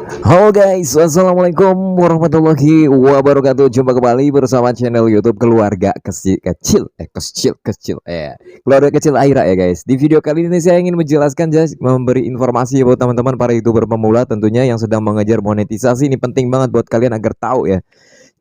Halo guys, assalamualaikum warahmatullahi wabarakatuh. Jumpa kembali bersama channel YouTube keluarga kecil, keluarga kecil Aira ya guys. Di video kali ini saya ingin menjelaskan, guys, memberi informasi buat teman-teman para youtuber pemula tentunya yang sedang mengejar monetisasi. Ini penting banget buat kalian agar tahu ya.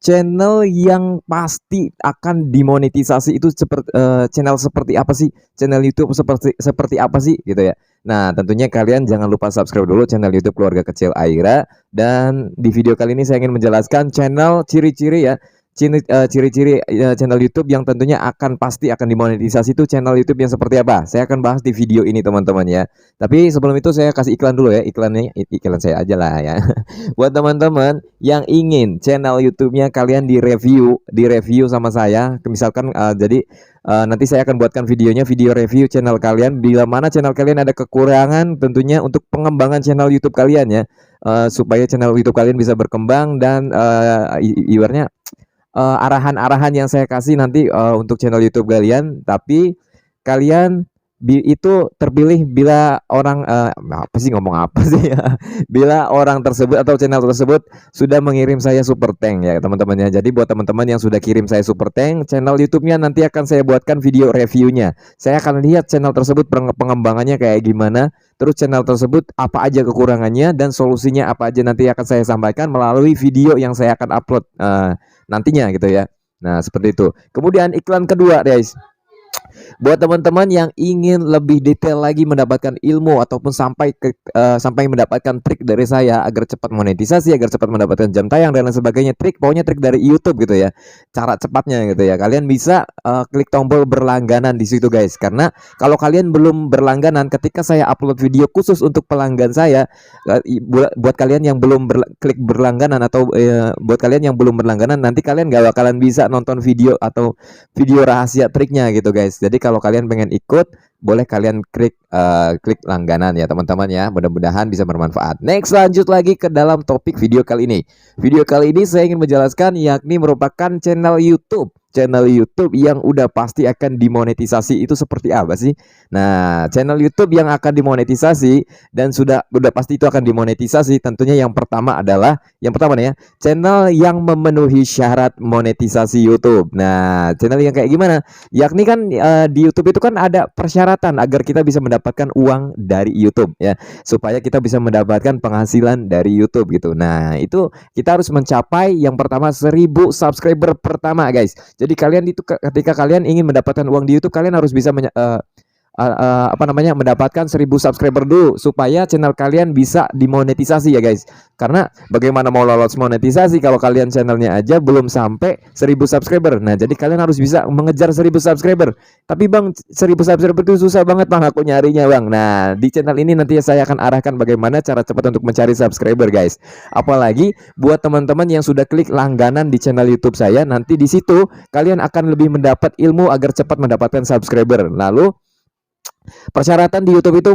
Channel yang pasti akan dimonetisasi itu seperti channel seperti apa sih? Channel YouTube seperti apa sih gitu ya. Nah, tentunya kalian jangan lupa subscribe dulu channel YouTube keluarga kecil Aira, dan di video kali ini saya ingin menjelaskan channel ciri-ciri ya. Ciri-ciri channel YouTube yang tentunya pasti akan dimonetisasi itu channel YouTube yang seperti apa? Saya akan bahas di video ini teman-teman ya. Tapi sebelum itu saya kasih iklan dulu ya. Iklan saya aja lah ya. Buat teman-teman yang ingin channel YouTube-nya kalian di review sama saya, misalkan nanti saya akan buatkan video review channel kalian bila mana channel kalian ada kekurangan tentunya untuk pengembangan channel YouTube kalian ya. Supaya channel YouTube kalian bisa berkembang dan ibaratnya arahan-arahan yang saya kasih nanti untuk channel YouTube kalian, tapi kalian itu terpilih bila orang apa sih ngomong apa sih ya, bila orang tersebut atau channel tersebut sudah mengirim saya super thank ya teman-teman ya. Jadi buat teman-teman yang sudah kirim saya super thank, channel YouTube-nya nanti akan saya buatkan video reviewnya. Saya akan lihat channel tersebut pengembangannya kayak gimana, terus channel tersebut apa aja kekurangannya dan solusinya apa aja, nanti akan saya sampaikan melalui video yang saya akan upload nantinya gitu ya. Nah, seperti itu. Kemudian iklan kedua, guys. Buat teman-teman yang ingin lebih detail lagi mendapatkan ilmu ataupun sampai mendapatkan trik dari saya agar cepat monetisasi, agar cepat mendapatkan jam tayang dan lain sebagainya, pokoknya trik dari YouTube gitu ya. Cara cepatnya gitu ya. Kalian bisa klik tombol berlangganan di situ, guys. Karena kalau kalian belum berlangganan, ketika saya upload video khusus untuk pelanggan saya, buat kalian yang belum klik berlangganan atau buat kalian yang belum berlangganan, nanti kalian gak bakalan bisa nonton video atau video rahasia triknya gitu, guys. Jadi kalau kalian pengen ikut, boleh kalian klik langganan ya teman-teman ya. Mudah-mudahan bisa bermanfaat. Next, lanjut lagi ke dalam topik video kali ini. Video kali ini saya ingin menjelaskan yakni merupakan channel YouTube yang udah pasti akan dimonetisasi itu seperti apa sih? Nah, channel YouTube yang akan dimonetisasi dan udah pasti itu akan dimonetisasi, tentunya yang pertama nih ya, channel yang memenuhi syarat monetisasi YouTube. Nah, channel yang kayak gimana? Yakni kan di YouTube itu kan ada persyaratan agar kita bisa mendapatkan uang dari YouTube ya, supaya kita bisa mendapatkan penghasilan dari YouTube gitu. Nah, itu kita harus mencapai yang pertama 1000 subscriber pertama, guys. Jadi kalian itu ketika kalian ingin mendapatkan uang di YouTube, kalian harus bisa mendapatkan 1000 subscriber dulu supaya channel kalian bisa dimonetisasi ya, guys. Karena bagaimana mau lolos monetisasi kalau kalian channelnya aja belum sampai 1000 subscriber. Nah, jadi kalian harus bisa mengejar 1000 subscriber. Tapi Bang, 1000 subscriber itu susah banget Bang aku nyarinya Bang. Nah, di channel ini nanti saya akan arahkan bagaimana cara cepat untuk mencari subscriber, guys. Apalagi buat teman-teman yang sudah klik langganan di channel YouTube saya, nanti di situ kalian akan lebih mendapat ilmu agar cepat mendapatkan subscriber. Lalu persyaratan di YouTube itu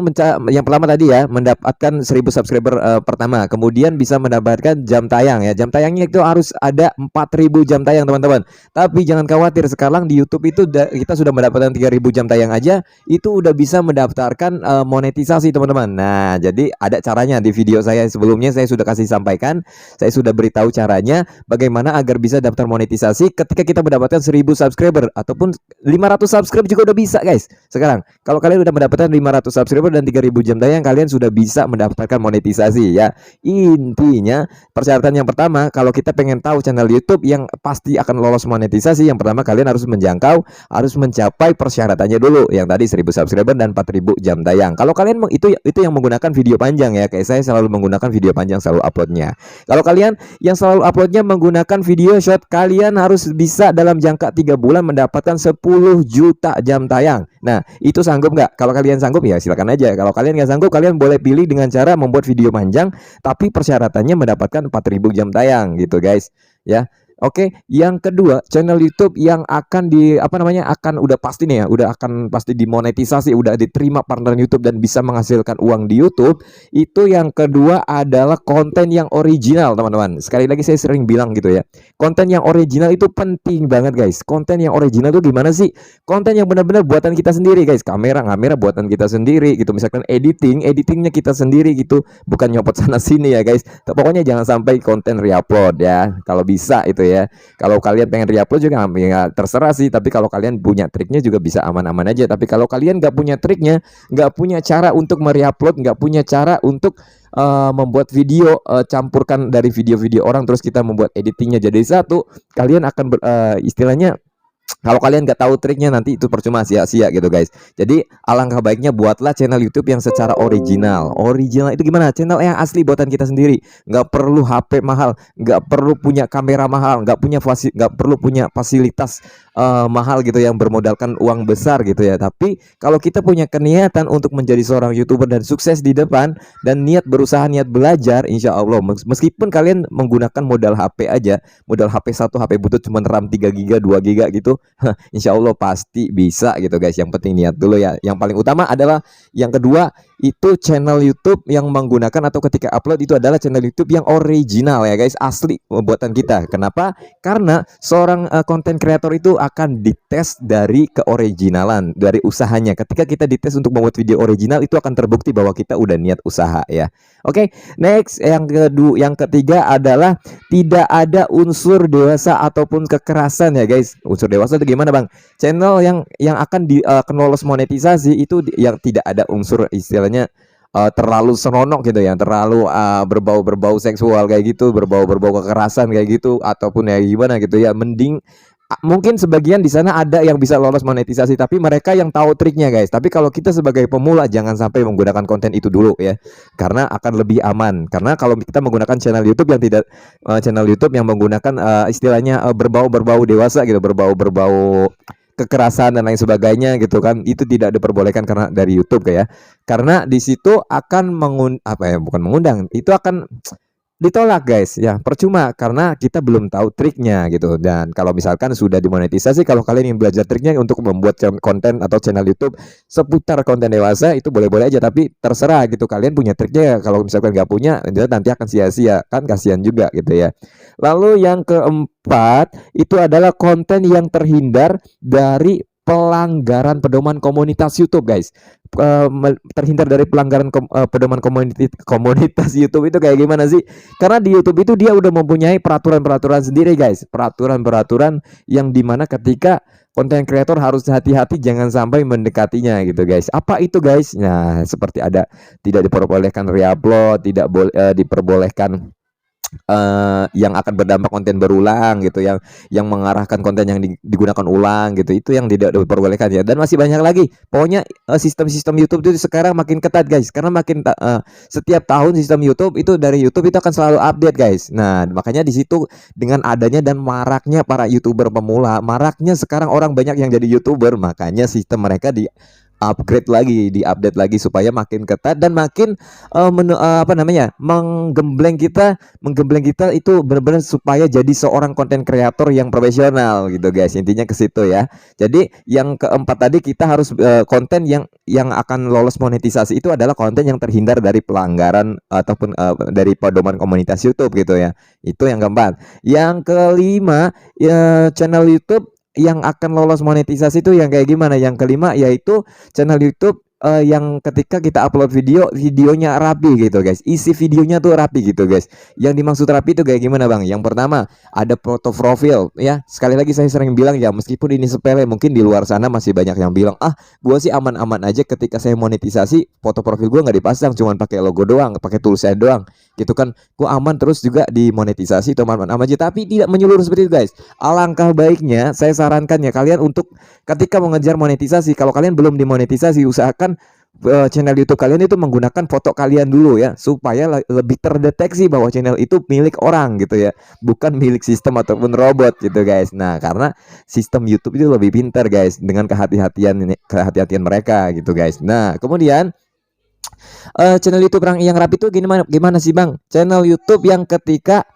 yang pertama tadi ya, mendapatkan 1000 subscriber pertama, kemudian bisa mendapatkan jam tayang ya. Jam tayangnya itu harus ada 4000 jam tayang teman-teman. Tapi jangan khawatir, sekarang di YouTube itu kita sudah mendapatkan 3000 jam tayang aja, itu udah bisa mendaftarkan monetisasi teman-teman. Nah, jadi ada caranya di video saya sebelumnya, saya sudah sampaikan, saya sudah beritahu caranya bagaimana agar bisa daftar monetisasi ketika kita mendapatkan 1000 subscriber ataupun 500 subscriber juga udah bisa, guys. Sekarang kalau kalian udah mendapatkan 500 subscriber dan 3000 jam tayang, kalian sudah bisa mendapatkan monetisasi ya. Intinya persyaratan yang pertama, kalau kita pengen tahu channel YouTube yang pasti akan lolos monetisasi, yang pertama kalian harus mencapai persyaratannya dulu, yang tadi 1000 subscriber dan 4000 jam tayang. Kalau kalian itu yang menggunakan video panjang ya, kayak saya selalu menggunakan video panjang selalu uploadnya. Kalau kalian yang selalu uploadnya menggunakan video short, kalian harus bisa dalam jangka 3 bulan mendapatkan 10 juta jam tayang. Nah, itu sanggup nggak? Kalau kalian sanggup ya silakan aja. Kalau kalian nggak sanggup, kalian boleh pilih dengan cara membuat video panjang, tapi persyaratannya mendapatkan 4000 jam tayang gitu, guys. Ya, Oke, yang kedua, channel YouTube yang akan akan udah pasti nih ya, udah akan pasti dimonetisasi, udah diterima partner YouTube dan bisa menghasilkan uang di YouTube. Itu yang kedua adalah konten yang original, teman-teman. Sekali lagi saya sering bilang gitu ya. Konten yang original itu penting banget, guys. Konten yang original itu gimana sih? Konten yang benar-benar buatan kita sendiri, guys. Kamera buatan kita sendiri gitu. Misalkan editingnya kita sendiri gitu. Bukan nyopot sana sini ya, guys. Pokoknya jangan sampai konten reupload ya. Kalau bisa itu ya. Kalau kalian pengen reupload juga ya terserah sih, tapi kalau kalian punya triknya juga bisa aman-aman aja. Tapi kalau kalian nggak punya triknya, nggak punya cara untuk mereupload, nggak punya cara untuk membuat video, campurkan dari video-video orang terus kita membuat editingnya jadi satu, kalian akan istilahnya kalau kalian nggak tahu triknya nanti itu percuma, sia-sia gitu guys. Jadi alangkah baiknya buatlah channel YouTube yang secara original. Original itu gimana? Channel yang asli buatan kita sendiri. Nggak perlu HP mahal, nggak perlu punya kamera mahal, nggak perlu punya fasilitas mahal gitu yang bermodalkan uang besar gitu ya. Tapi kalau kita punya keniatan untuk menjadi seorang YouTuber dan sukses di depan dan niat berusaha, niat belajar, insya Allah meskipun kalian menggunakan modal HP aja, modal HP satu, HP butut cuma RAM 3 GB 2 GB gitu, insya Allah pasti bisa gitu guys. Yang penting niat dulu ya. Yang paling utama adalah yang kedua itu channel YouTube yang menggunakan atau ketika upload itu adalah channel YouTube yang original ya guys, asli buatan kita. Kenapa? Karena seorang konten kreator itu akan dites dari keoriginalan dari usahanya. Ketika kita dites untuk membuat video original itu akan terbukti bahwa kita udah niat usaha ya. Oke, next yang ketiga adalah tidak ada unsur dewasa ataupun kekerasan ya guys. Unsur dewasa itu gimana bang? Channel yang akan lolos monetisasi itu yang tidak ada unsur istilahnya terlalu senonok gitu ya, terlalu berbau seksual kayak gitu, berbau kekerasan kayak gitu, ataupun ya gimana gitu ya. Mending mungkin sebagian di sana ada yang bisa lolos monetisasi, tapi mereka yang tahu triknya guys. Tapi kalau kita sebagai pemula jangan sampai menggunakan konten itu dulu ya, karena akan lebih aman. Karena kalau kita menggunakan channel YouTube yang tidak channel YouTube yang menggunakan istilahnya berbau dewasa gitu, berbau kekerasan dan lain sebagainya gitu kan, itu tidak diperbolehkan karena dari YouTube ya. Karena di situ akan bukan mengundang, itu akan ditolak guys ya, percuma karena kita belum tahu triknya gitu. Dan kalau misalkan sudah dimonetisasi, kalau kalian ingin belajar triknya untuk membuat konten atau channel YouTube seputar konten dewasa, itu boleh-boleh aja, tapi terserah gitu, kalian punya triknya. Kalau misalkan nggak punya, nanti akan sia-sia kan, kasihan juga gitu ya. Lalu yang keempat itu adalah konten yang terhindar dari pelanggaran pedoman komunitas YouTube guys. Terhindar dari pelanggaran pedoman komunitas YouTube itu kayak gimana sih? Karena di YouTube itu dia udah mempunyai peraturan-peraturan sendiri guys, peraturan-peraturan yang dimana ketika konten kreator harus hati-hati jangan sampai mendekatinya gitu guys. Apa itu guys? Nah, seperti ada tidak diperbolehkan reupload, tidak diperbolehkan yang akan berdampak konten berulang gitu, yang mengarahkan konten yang digunakan ulang gitu, itu yang tidak diperbolehkan ya. Dan masih banyak lagi. Pokoknya sistem-sistem YouTube itu sekarang makin ketat guys, karena setiap tahun sistem YouTube itu dari YouTube itu akan selalu update guys. Nah, makanya di situ dengan adanya dan maraknya para YouTuber pemula, maraknya sekarang orang banyak yang jadi YouTuber, makanya sistem mereka di upgrade lagi, diupdate lagi supaya makin ketat dan makin menggembleng kita itu benar-benar supaya jadi seorang konten kreator yang profesional gitu guys. Intinya ke situ ya. Jadi yang keempat tadi kita harus konten yang akan lolos monetisasi itu adalah konten yang terhindar dari pelanggaran ataupun dari pedoman komunitas YouTube gitu ya. Itu yang keempat. Yang kelima ya, channel YouTube yang akan lolos monetisasi itu yang kayak gimana? Yang kelima yaitu channel YouTube yang ketika kita upload videonya rapi gitu guys, isi videonya tuh rapi gitu guys. Yang dimaksud rapi itu kayak gimana bang? Yang pertama ada foto profil ya. Sekali lagi saya sering bilang ya, meskipun ini sepele, mungkin di luar sana masih banyak yang bilang gua sih aman-aman aja ketika saya monetisasi, foto profil gua nggak dipasang, cuman pakai logo doang, pakai tulisan doang gitu kan, gua aman terus juga dimonetisasi, teman-teman aja. Tapi tidak menyeluruh seperti itu guys. Alangkah baiknya saya sarankan ya kalian untuk ketika mengejar monetisasi, kalau kalian belum dimonetisasi, usahakan channel YouTube kalian itu menggunakan foto kalian dulu ya, supaya lebih terdeteksi bahwa channel itu milik orang gitu ya, bukan milik sistem ataupun robot gitu guys. Nah, karena sistem YouTube itu lebih pintar guys dengan kehati-hatian mereka gitu guys. Nah, kemudian channel YouTube yang rapi itu gimana sih bang? Channel YouTube yang ketika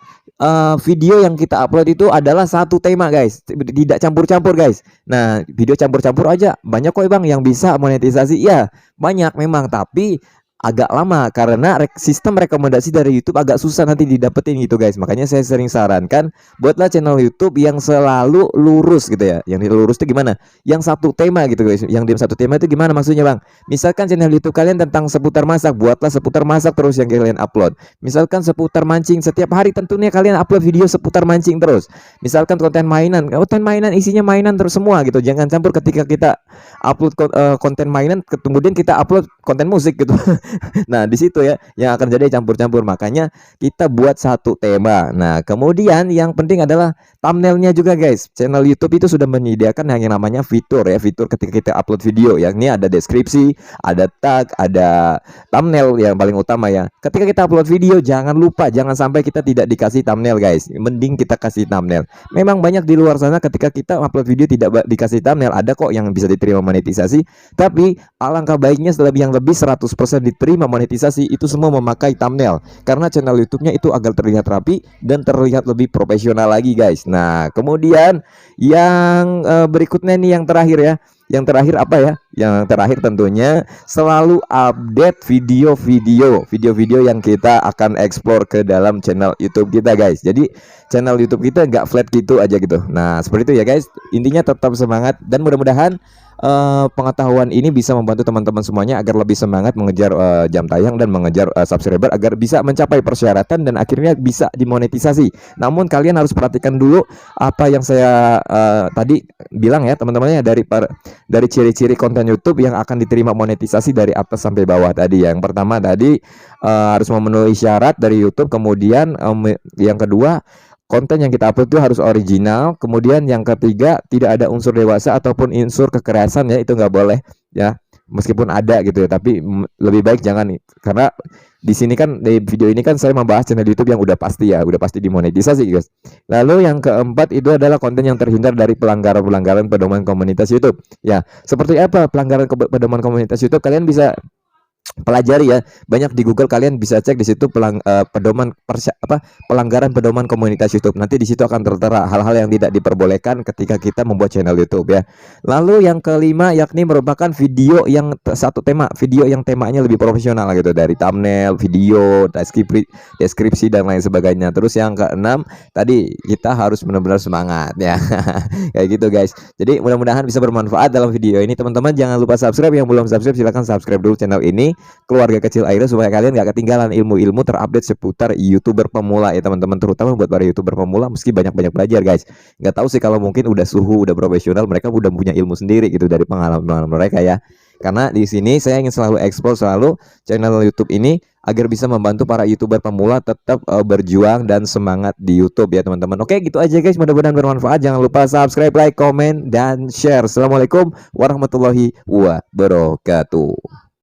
video yang kita upload itu adalah satu tema guys, tidak campur-campur guys. Nah, video campur-campur aja banyak kok bang yang bisa monetisasi. Ya banyak memang, tapi agak lama karena sistem rekomendasi dari YouTube agak susah nanti didapetin gitu guys. Makanya saya sering sarankan buatlah channel YouTube yang selalu lurus gitu ya. Yang lurus itu gimana? Yang satu tema gitu guys. Yang di satu tema itu gimana maksudnya bang? Misalkan channel YouTube kalian tentang seputar masak, buatlah seputar masak terus yang kalian upload. Misalkan seputar mancing, setiap hari tentunya kalian upload video seputar mancing terus. Misalkan konten mainan isinya mainan terus semua gitu. Jangan campur ketika kita upload konten mainan kemudian kita upload konten musik gitu. Nah, di situ ya yang akan jadi campur-campur. Makanya kita buat satu tema. Nah, kemudian yang penting adalah thumbnailnya juga guys. Channel YouTube itu sudah menyediakan yang namanya fitur ya, fitur ketika kita upload video. Yang ini ada deskripsi, ada tag, ada thumbnail yang paling utama ya. Ketika kita upload video jangan lupa, jangan sampai kita tidak dikasih thumbnail guys. Mending kita kasih thumbnail. Memang banyak di luar sana ketika kita upload video tidak dikasih thumbnail, ada kok yang bisa diterima monetisasi. Tapi alangkah baiknya yang lebih 100% diterima monetisasi itu semua memakai thumbnail, karena channel YouTube-nya itu agar terlihat rapi dan terlihat lebih profesional lagi guys. Nah, kemudian yang berikutnya nih yang terakhir ya. Yang terakhir apa ya? Yang terakhir tentunya selalu update video-video yang kita akan explore ke dalam channel YouTube kita guys. Jadi channel YouTube kita nggak flat gitu aja gitu. Nah, seperti itu ya guys. Intinya tetap semangat dan mudah-mudahan pengetahuan ini bisa membantu teman-teman semuanya agar lebih semangat mengejar jam tayang dan mengejar subscriber agar bisa mencapai persyaratan dan akhirnya bisa dimonetisasi. Namun kalian harus perhatikan dulu apa yang saya tadi bilang ya teman-teman ya, dari ciri-ciri konten YouTube yang akan diterima monetisasi dari atas sampai bawah tadi. Yang pertama tadi harus memenuhi syarat dari YouTube, kemudian yang kedua konten yang kita upload itu harus original. Kemudian yang ketiga tidak ada unsur dewasa ataupun unsur kekerasan ya, itu nggak boleh ya, meskipun ada gitu ya, tapi lebih baik jangan nih, karena di sini kan di video ini kan saya membahas channel YouTube yang udah pasti ya, udah pasti dimonetisasi guys. Lalu yang keempat itu adalah konten yang terhindar dari pelanggaran pedoman komunitas YouTube ya. Seperti apa pelanggaran pedoman komunitas YouTube? Kalian bisa pelajari ya, banyak di Google, kalian bisa cek di situ pelanggaran pedoman komunitas YouTube. Nanti di situ akan tertera hal-hal yang tidak diperbolehkan ketika kita membuat channel YouTube ya. Lalu yang kelima yakni merupakan video yang satu tema, video yang temanya lebih profesional gitu, dari thumbnail, video, deskripsi dan lain sebagainya. Terus yang keenam tadi kita harus benar-benar semangat ya. Kayak gitu guys. Jadi mudah-mudahan bisa bermanfaat dalam video ini teman-teman. Jangan lupa subscribe, yang belum subscribe silahkan subscribe dulu channel ini, Keluarga Kecil Aira, supaya kalian gak ketinggalan ilmu-ilmu terupdate seputar YouTuber pemula ya teman-teman, terutama buat para YouTuber pemula meski banyak-banyak belajar guys. Nggak tahu sih kalau mungkin udah suhu, udah profesional, mereka udah punya ilmu sendiri gitu dari pengalaman mereka ya. Karena di sini saya ingin selalu explore selalu channel YouTube ini agar bisa membantu para YouTuber pemula tetap berjuang dan semangat di YouTube ya teman-teman. Oke, gitu aja guys, mudah-mudahan bermanfaat. Jangan lupa subscribe, like, komen, dan share. Assalamualaikum warahmatullahi wabarakatuh.